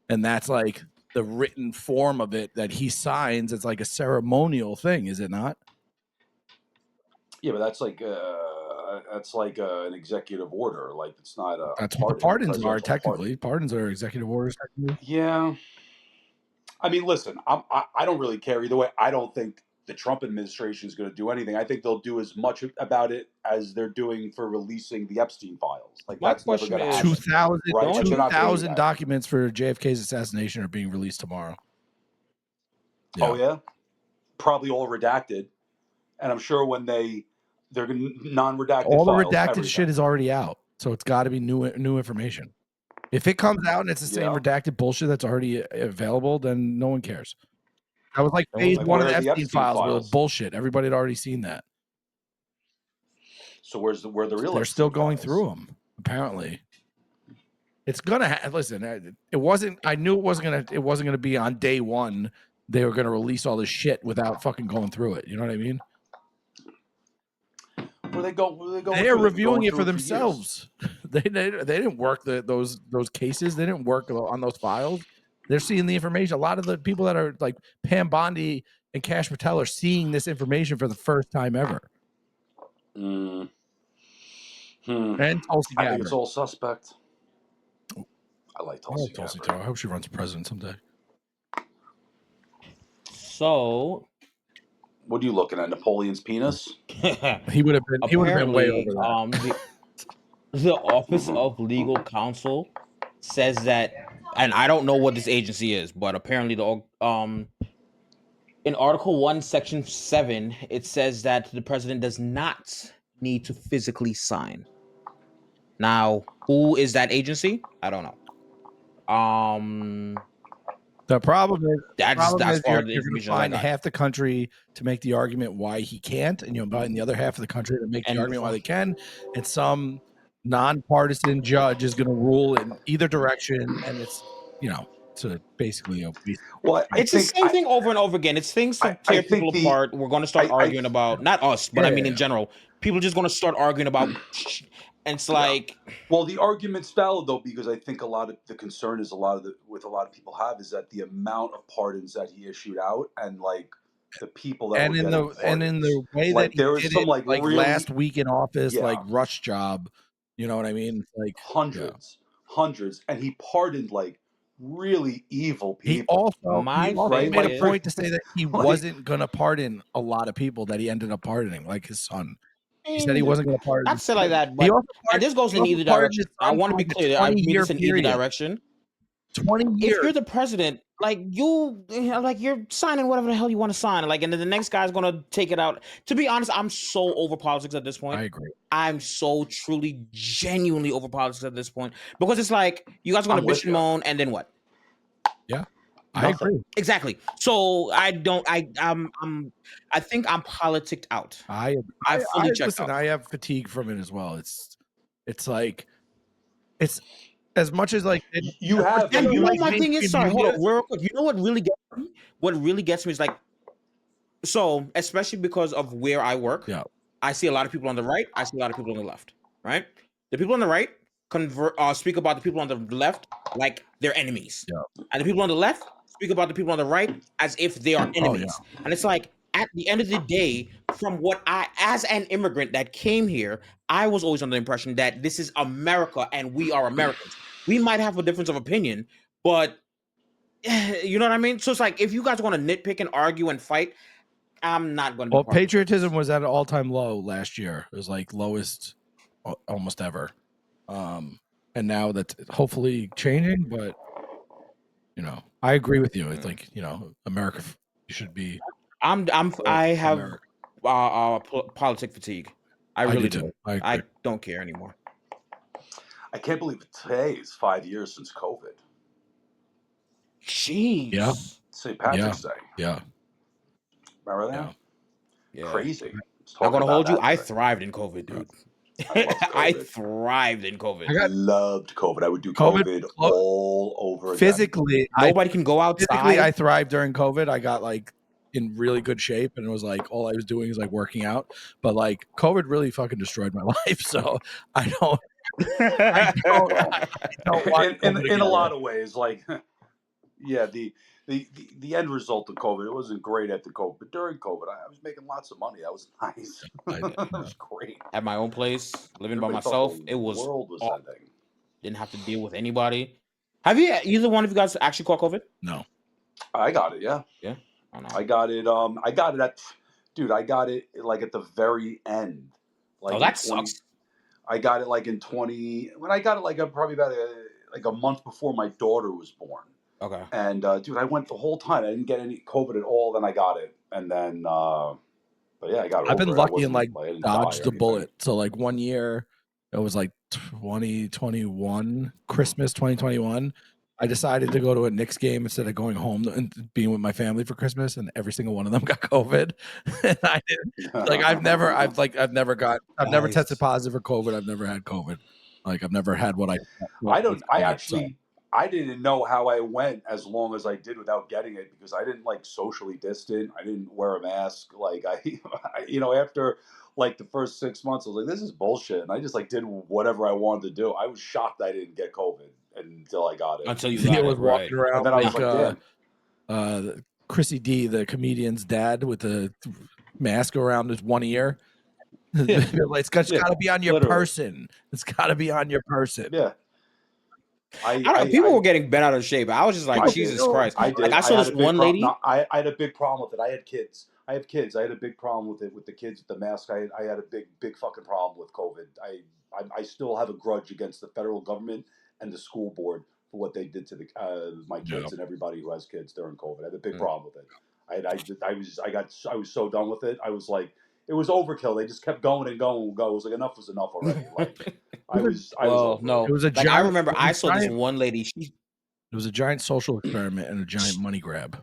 And that's like the written form of it that he signs. It's like a ceremonial thing, is it not? yeah, but that's like an executive order. Like it's not a That's pardon. what the pardons are presidential technically. pardon. Pardons are executive orders. Technically. Yeah, I mean, listen, I don't really care either way. I don't think the Trump administration is going to do anything. I think they'll do as much about it as they're doing for releasing the Epstein files. Like My that's never question going to is- happen. 2,000 Right? Like, they're not gonna do 2,000 that. documents for JFK's assassination are being released tomorrow. Oh yeah, probably all redacted, and I'm sure when they're gonna non-redacted all the files, redacted everything. shit is already out, so it's got to be new information. If it comes out and it's the same Yeah. redacted bullshit that's already available, then no one cares. That was like phase Like, one where of are the the Epstein files was files? bullshit. Everybody had already seen that. So where the real? They're still Epstein going files? through them. Apparently, it's gonna listen. It wasn't. I knew it wasn't gonna. It wasn't gonna be on day one. They were gonna release all this shit without fucking going through it. You know what I mean? Where they go? They're reviewing it for themselves. They didn't work those cases. They didn't work on those files. They're seeing the information. A lot of the people that are like Pam Bondi and Cash Patel are seeing this information for the first time ever. And Tulsi I Gabbard. think it's all suspect. I like Tulsi Gabbard. Gabbard. I hope she runs for president someday. So, what are you looking at? Napoleon's penis? He would have been. He would have been way over that. The Office of Legal Counsel says that, and I don't know what this agency is, but apparently in Article 1, Section 7, it says that the president does not need to physically sign. Now, who is that agency? I don't know. The problem is that's you're going to find half the country to make the argument why he can't, and you'll find the other half of the country to make the argument why they can, and some nonpartisan judge is going to rule in either direction, and it's so basically well, it's the same thing over and over again. It's things to tear people apart. We're going to start arguing about, not us, but I mean in general, people are just going to start arguing about. And it's like, well, the argument's valid though, because I think a lot of the concern is a lot of people have is that the amount of pardons that he issued out and like the people that and in the way like, that there he was did some it, like really, last week in office, yeah, like rush job, you know what I mean? Like hundreds, and he pardoned like really evil people. He also made a point to say that he wasn't going to pardon a lot of people that he ended up pardoning, like his son. He said he wasn't going to pardon. Not say like that, but and this goes in either direction. I want to be clear. I mean this in either direction. 20 years. If you're the president, like you're signing whatever the hell you want to sign, like, and then the next guy's gonna take it out. To be honest, I'm so over politics at this point. I agree. I'm so truly, genuinely over politics at this point because it's like you guys are gonna bitch and moan, and then what? Yeah, I agree. Exactly. So I think I'm politicked out. I fully checked listen, out. I have fatigue from it as well. It's like it's as much as like you have. And you know my thing is, sorry, hold on, real quick. You know what really gets me? What really gets me is like, so especially because of where I work, I see a lot of people on the right. I see a lot of people on the left. Right? The people on the right speak about the people on the left like they're enemies, and the people on the left speak about the people on the right as if they are enemies. And it's like, at the end of the day, from what as an immigrant that came here, I was always under the impression that this is America and we are Americans. We might have a difference of opinion, but you know what I mean? So it's like, if you guys want to nitpick and argue and fight, I'm not going to. Well, patriotism was at an all-time low last year. It was like lowest almost ever. And now that's hopefully changing, but I agree with you. I think, America should be I have politic fatigue. I really do. do. I agree. I don't care anymore. I can't believe today is 5 years since COVID. Jeez. Yeah. St. Patrick's Day. Yeah. Remember that? Yeah. Crazy. I'm gonna hold you. I today. thrived in COVID, dude. I loved I COVID. thrived in COVID. I loved COVID. I would do COVID all over again. Physically, nobody can go outside. Physically, I thrived during COVID. I got like in really good shape, and it was like all I was doing is like working out. But like COVID really fucking destroyed my life. So I don't. I don't want in a lot of ways, like yeah, the end result of COVID, it wasn't great at the COVID, but during COVID, I was making lots of money. That was nice. It was great. At my own place, living by Everybody thought myself, the it was world was awesome. ending. Didn't have to deal with anybody. Have you either one of you guys actually caught COVID? No. I got it. Yeah. Yeah. I know. I got it. I got it at, dude. I got it like at the very end. Like that sucks. I got it like in 20. When I got it, like probably about a month before my daughter was born. Okay. And dude, I went the whole time. I didn't get any COVID at all. Then I got it, and then, but yeah, I got it. I've been over. lucky and like I didn't dodged die or the bullet. So like one year, it was like 2021, Christmas 2021. I decided to go to a Knicks game instead of going home and being with my family for Christmas, and every single one of them got COVID. And I didn't. Like I've never Nice. tested positive for COVID. I've never had COVID. Like I've never had what I didn't know how I went as long as I did without getting it, because I didn't like socially distant. I didn't wear a mask. Like after like the first 6 months, I was like, this is bullshit. And I just like did whatever I wanted to do. I was shocked I didn't get COVID until I got it. Until you Theo got was it, walking right. around And then I was like, damn. Chrissy D, the comedian's dad, with the mask around his one ear. It's got to be on your person. It's got to be on your person. Yeah. People were getting bent out of shape. I was just like, Jesus Christ. I did. Like I saw this one lady. No, I had a big problem with it. I had kids. I had a big problem with it, with the kids, with the mask. I had a big fucking problem with COVID. I still have a grudge against the federal government and the school board for what they did to my kids and everybody who has kids during COVID. I had a big problem with it. I was so done with it. I was like, it was overkill. They just kept going and going and going. It was like, enough was enough already. Like I was no. It was a like, I remember I saw this one lady. It was a giant social experiment and a giant money grab.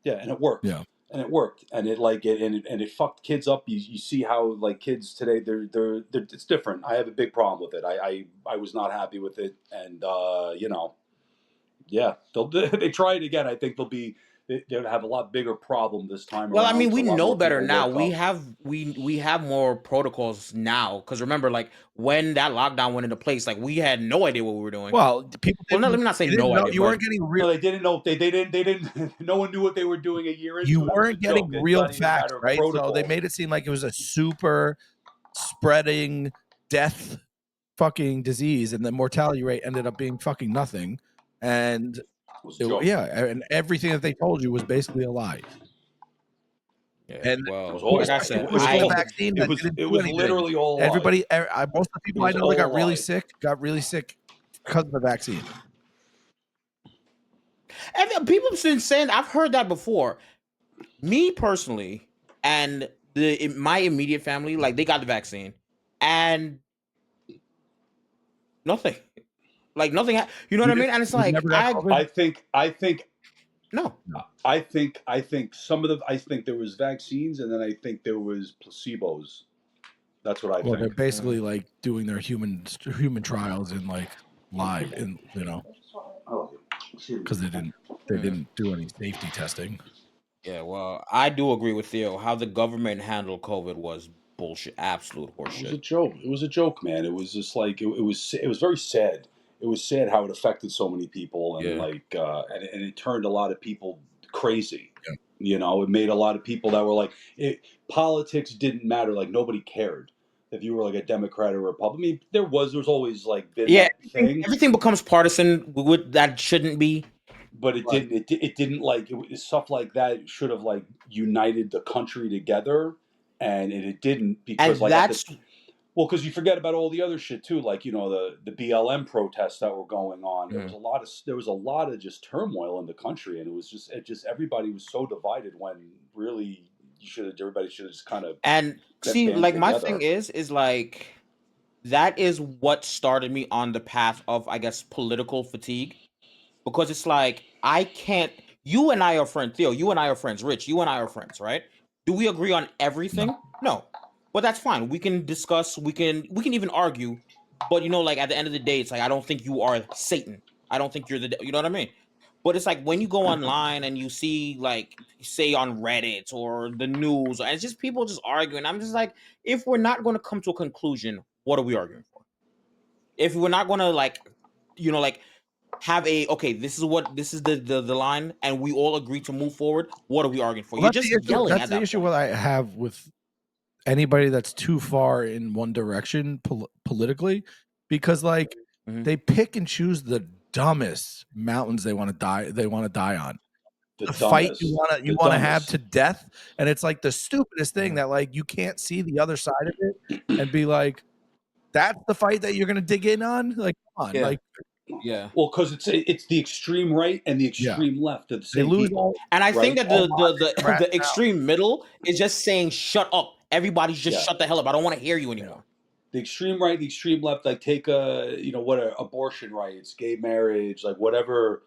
Yeah, and it worked. Yeah. And it worked, and it fucked kids up. You see how like kids today, they're it's different. I have a big problem with it. I was not happy with it, and yeah, they try it again. I think they'll have a lot bigger problem this time. Well, around, I mean, so we a lot know more better people now. woke up. We have more protocols now, because remember, like when that lockdown went into place, like we had no idea what we were doing. Well, people. Well, let me not say no idea. You weren't getting real. No, they didn't know. They didn't. No one knew what they were doing a year into. You weren't getting real facts, right? Protocol. So they made it seem like it was a super spreading death fucking disease, and the mortality rate ended up being fucking nothing. And and everything that they told you was basically a lie. Yeah, and like I said, it was literally all everybody. Most of the people I know that got really sick because of the vaccine. And people have been saying, I've heard that before. Me personally, and my immediate family, like they got the vaccine, and nothing. Like nothing. You know what I mean? And it's like I think no. I think there was vaccines, and then I think there was placebos. That's what I think. They're basically like doing their human trials in like live, in because they didn't do any safety testing. Yeah, well, I do agree with Theo. How the government handled COVID was bullshit, absolute horseshit. It was a joke. It was a joke, man. It was just like it was very sad. It was sad how it affected so many people, and and it turned a lot of people crazy. Yeah. You know, it made a lot of people that were like, politics didn't matter. Like nobody cared if you were like a Democrat or Republican. I mean, there was always like been that thing. Everything becomes partisan. That shouldn't be. But it didn't. It didn't like stuff like that. Should have like united the country together, and it didn't, because and Well, because you forget about all the other shit too, like the BLM protests that were going on. There was a lot of just turmoil in the country, and it just everybody was so divided when really everybody should have just kind of And see, banded like my together. thing is like that is what started me on the path of, I guess, political fatigue, because it's like I can't. You and I are friends, Theo. You and I are friends, Rich. You and I are friends, right? Do we agree on everything? No, but that's fine. We can discuss. We can even argue. But like at the end of the day, it's like I don't think you are Satan. I don't think you're the. You know what I mean? But it's like when you go online and you see, like, say on Reddit or the news, and it's just people just arguing. I'm just like, if we're not going to come to a conclusion, what are we arguing for? If we're not going to like have okay, this is the line, and we all agree to move forward, what are we arguing for? You're just yelling that's at the that issue point. what I have with anybody that's too far in one direction politically, because like they pick and choose the dumbest mountains they want to die on. The fight you want to have to death, and it's like the stupidest thing that like you can't see the other side of it and be like, that's the fight that you're gonna dig in on. Like, come on, like, yeah. Well, because it's the extreme right and the extreme left of the same people. And I think right? that the extreme middle is just saying, shut up. Everybody's just shut the hell up. I don't want to hear you anymore. The extreme right, the extreme left, like take abortion rights, gay marriage, like whatever,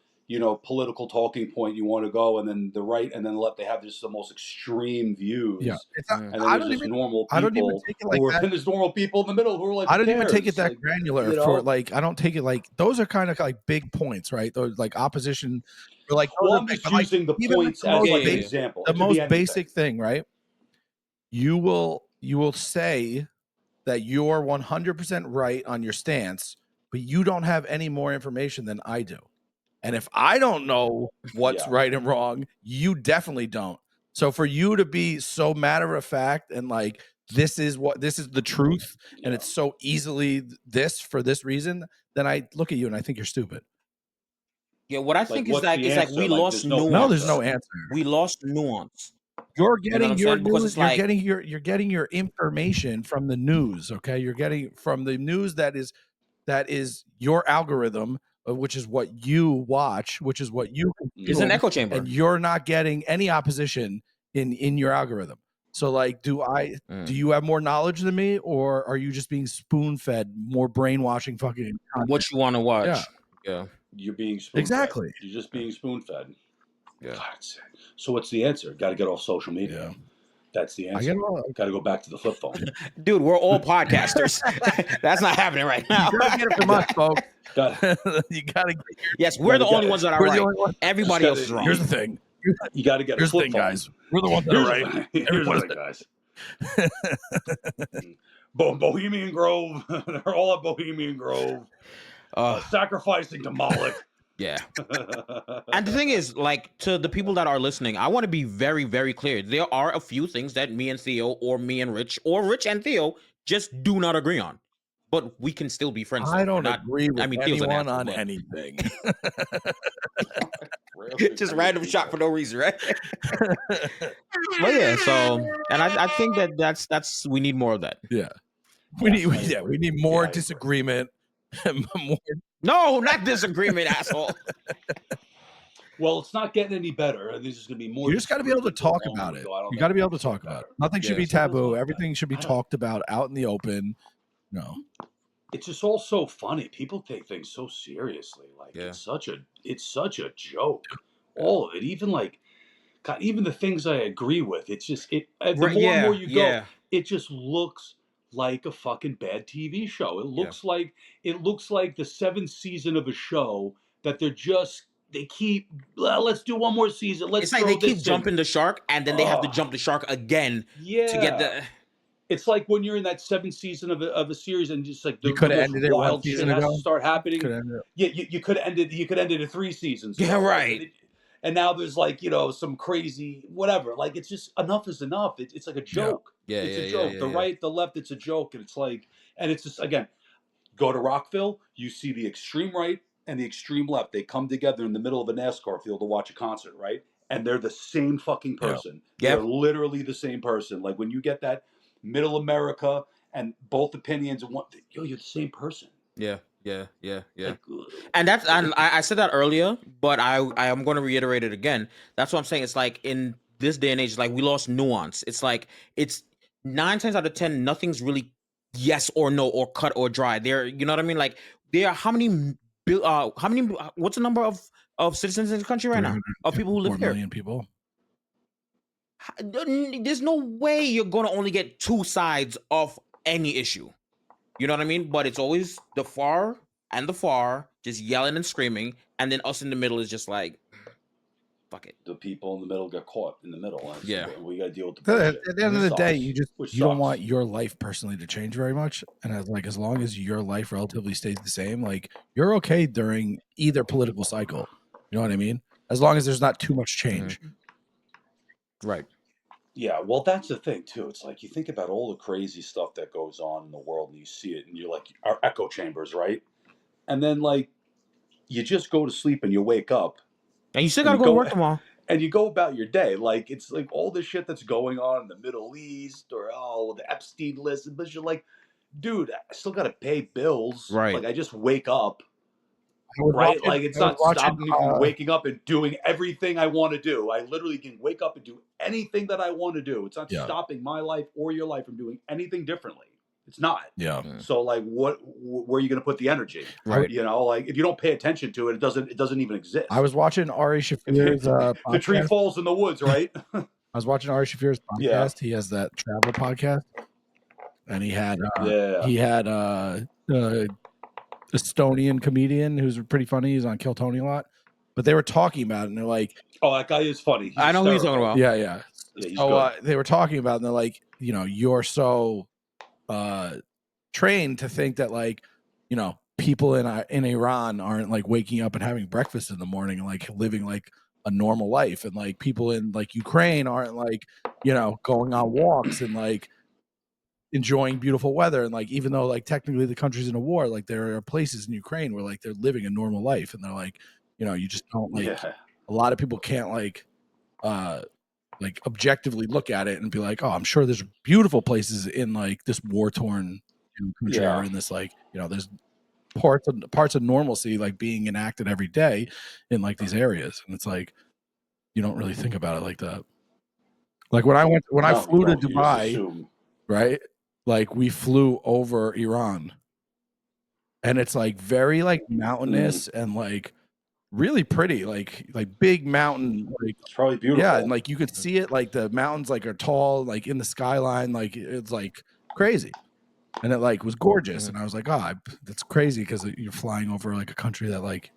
political talking point you want to go, and then the right and then the left, they have just the most extreme views. Yeah. And then there's just normal people. I don't even take it like that. And there's normal people in the middle who are like, I don't even take it that granular for like, I don't take it like, those are kind of like big points, right? Those like opposition. Or like, well, I'm just using the points as like an example. The most basic thing, right? You will say that you're 100% right on your stance, but you don't have any more information than I do. And if I don't know what's right and wrong, you definitely don't. So for you to be so matter of fact and like, this is the truth, and it's so easily this for this reason, then I look at you and I think you're stupid. Yeah, what I think is like we lost nuance. No, there's no answer. We lost nuance. You're getting your news, you're getting your information from the news, okay? You're getting from the news that is your algorithm, which is what you watch, which is what you consume. It's an echo chamber. And you're not getting any opposition in your algorithm. So like, do you have more knowledge than me, or are you just being spoon-fed more brainwashing fucking content? What you want to watch? Yeah. You're being spoon-fed. Exactly. You're just being spoon-fed. Yeah. So what's the answer? Got to get off social media. Yeah. That's the answer. Got to go back to the flip phone. Dude, we're all podcasters. That's not happening right now. You gotta get it from us, folks. You gotta get Yes, we're the only ones that are right. Everybody else is wrong. Here's the thing. You got to get a flip phone, guys. We're the ones that are right. Here's the thing, guys. Bohemian Grove. They're all at Bohemian Grove. Sacrificing to Moloch. Yeah. And the thing is, like, to the people that are listening, I want to be very, very clear. There are a few things that me and Theo, or me and Rich, or Rich and Theo just do not agree on. But we can still be friends. I don't agree with anyone on anything. Just random shot for no reason, right? But yeah, so, and I think that's we need more of that. Yeah. We need more disagreement. No, not disagreement, asshole. Well, it's not getting any better. There's just going to be more. You just got to be able to talk about it. You got to be able to talk about it. Nothing should be taboo. Everything should be talked about out in the open. No. It's just all so funny. People take things so seriously. Like it's such a joke. All of it, even like, God, even the things I agree with. It's just the more and more you go, it just looks like a fucking bad TV show. It looks like the 7th season of a show that they keep. Let's do one more season. It's like they keep jumping the shark, and then they have to jump the shark again to get the. It's like when you're in that 7th season of a series, and just like you could have ended it wild shit has to start happening. You could have ended. You could have ended it 3 seasons. Yeah, right. And now there's like some crazy whatever. Like it's just enough is enough. It's like a joke. Yeah, it's a joke. The right, the left, it's a joke, and it's like, and it's just again, go to Rockville, you see the extreme right and the extreme left. They come together in the middle of a NASCAR field to watch a concert, right? And they're the same fucking person. Yeah. They're literally the same person. Like when you get that Middle America and both opinions and you're the same person. Yeah. Like, And that's, and I said that earlier, but I am going to reiterate it again. That's what I'm saying. It's like in this day and age, it's like we lost nuance. It's like it's 9 times out of 10, nothing's really yes or no or cut or dry. There, you know what I mean? Like there are how many what's the number of citizens in the country right now? Of people who live 4 here? million people. There's no way you're going to only get 2 sides of any issue. You know what I mean? But it's always the far and the far just yelling and screaming, and then us in the middle is just like, fuck it. The people in the middle get caught in the middle. And Yeah. we got to deal with the bullshit. At the end of the day, you don't want sucks. your life personally to change very much, and as long as your life relatively stays the same, like you're okay during either political cycle. You know what I mean? As long as there's not too much change. Right. Yeah, well, that's the thing too. It's like you think about all the crazy stuff that goes on in the world, and you see it, and you're like, our echo chambers, right? And then like, you just go to sleep and you wake up, and you still gotta go to work tomorrow, and you go about your day. Like it's like all the shit that's going on in the Middle East, or the Epstein list, but you're like, dude, I still gotta pay bills. Right? Like I just wake up. Right, like it's not stopping me from waking up and doing everything I want to do. I literally can wake up and do anything that I want to do. It's not stopping my life or your life from doing anything differently. It's not. Yeah. So like, where are you going to put the energy? Right. You know, like if you don't pay attention to it, it doesn't even exist. I was watching Ari Shafir's the tree falls in the woods, right? I was watching Ari Shafir's podcast. He has that travel podcast, and he had Estonian comedian who's pretty funny. He's on Kill Tony a lot, but they were talking about it, and they're like, "Oh, that guy is funny." I know who you're talking about. Yeah. So they were talking about it, and they're like, you know, you're so trained to think that, like, you know, people in Iran aren't like waking up and having breakfast in the morning and like living like a normal life, and like people in like Ukraine aren't like, you know, going on walks and like enjoying beautiful weather, and like even though like technically the country's in a war, like there are places in Ukraine where like they're living a normal life, and they're like, you know, you just don't like a lot of people can't like objectively look at it and be like, oh, I'm sure there's beautiful places in like this war-torn country or in this, like, you know, there's parts of normalcy like being enacted every day in like these areas, and it's like you don't really think about it like that. Like when I flew to Dubai, right? Like we flew over Iran, and it's like very like mountainous and like really pretty, like big mountain, like it's probably beautiful. Yeah, and like you could see it, like the mountains like are tall, like in the skyline, like it's like crazy, and it like was gorgeous. And I was like, oh, that's crazy because you're flying over like a country that like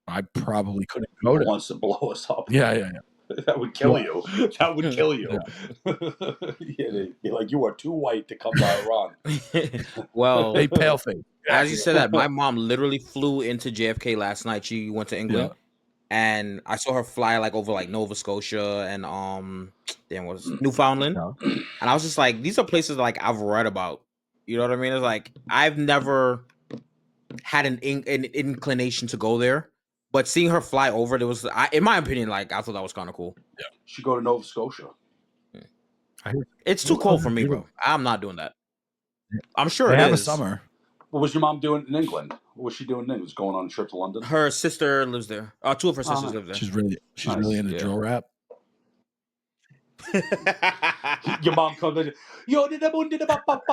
I probably couldn't go to. Wants to blow us up. Yeah. That would kill you. That would kill you. You're like, you are too white to come by Iran. Well, a pale face. As you said that, my mom literally flew into JFK last night. She went to England, and I saw her fly like over like Nova Scotia and Newfoundland, and I was just like, these are places like I've read about. You know what I mean? It's like I've never had an inclination to go there. But seeing her fly over, there was, in my opinion, like I thought that was kind of cool. Yeah, should go to Nova Scotia. It's too cold for me, bro. I'm not doing that. I'm sure they it have is. A summer. What was your mom doing in England? What was she doing in England? Was going on a trip to London? Her sister lives there. 2 of her sisters live there. She's really into drill rap. Your mom comes in.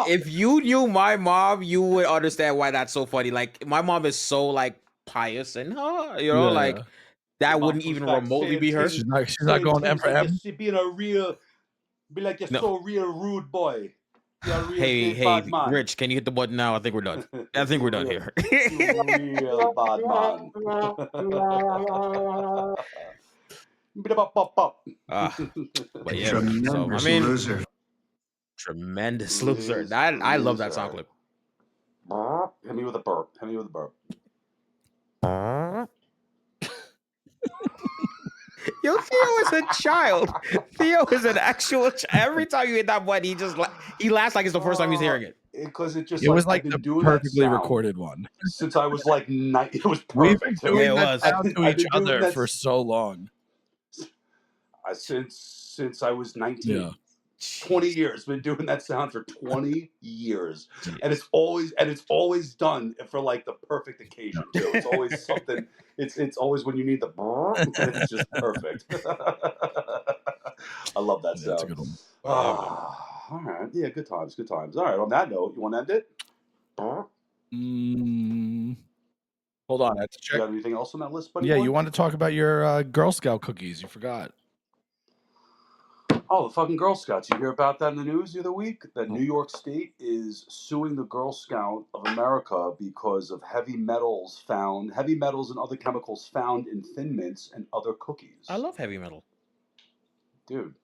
If you knew my mom, you would understand why that's so funny. Like my mom is so like pious and you know, like that wouldn't even remotely be her. She's not going M. She being a real, be like you're so real rude boy. Hey, Rich, can you hit the button now? I think we're done. I think we're done here. Real bad man. But yeah, tremendous loser. Tremendous loser. I love that song clip. Hit me with a burp. Yo, Theo is a child. Theo is an actual every time you hit that button, he laughs like it's the first time he's hearing it. Because it was like the perfectly recorded one. Since I was like 9, it was perfect. We've been doing that sound to each other for so long. Since I was 19. Yeah. 20 years. Been doing that sound for 20 years, and it's always done for like the perfect occasion too. It's always something. It's always when you need the, and it's just perfect. I love that sound. That's a good one. All right, yeah, good times, good times. All right, on that note, you want to end it? Hold on, I have to You check. got anything else on that list, buddy? Yeah, boy? you want to talk about your Girl Scout cookies? You forgot. Oh, the fucking Girl Scouts. You hear about that in the news the other week? That New York State is suing the Girl Scout of America because of heavy metals and other chemicals found in Thin Mints and other cookies. I love heavy metal. Dude,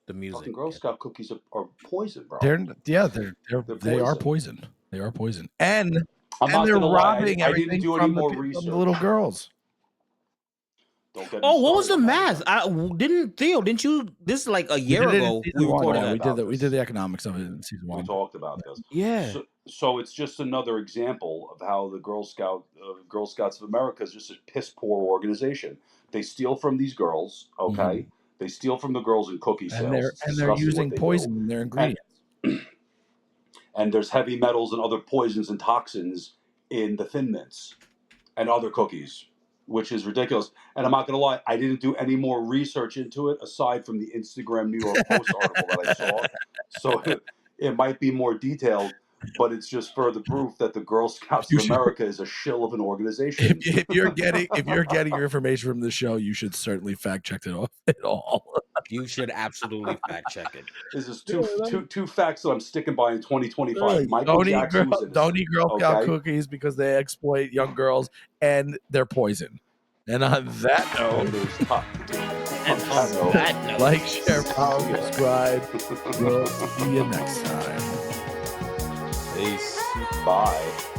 The music. fucking Girl Scout cookies are poison, bro. They are poison. They are poison. And they're robbing everything from the little girls. Don't get Oh, what was the math? Didn't you? This is like a year ago. We recorded that. We did the economics of it in season 1. We talked about this. Yeah. So it's just another example of how the Girl Scouts of America is just a piss poor organization. They steal from these girls, okay? Mm-hmm. They steal from the girls in cookie sales. And they're using poison in their ingredients. And there's heavy metals and other poisons and toxins in the Thin Mints and other cookies, which is ridiculous. And I'm not going to lie, I didn't do any more research into it aside from the Instagram New York Post article that I saw. So it might be more detailed, but it's just further proof that the Girl Scouts of America is a shill of an organization. If you're getting your information from the show, you should certainly fact check it all. You should absolutely fact check it. This is two facts that I'm sticking by in 2025. Michael Jackson was in it. Don't eat Girl Scout cookies because they exploit young girls and they're poison. And on that note, like, share, follow, subscribe. We'll see you next time. Peace. Bye.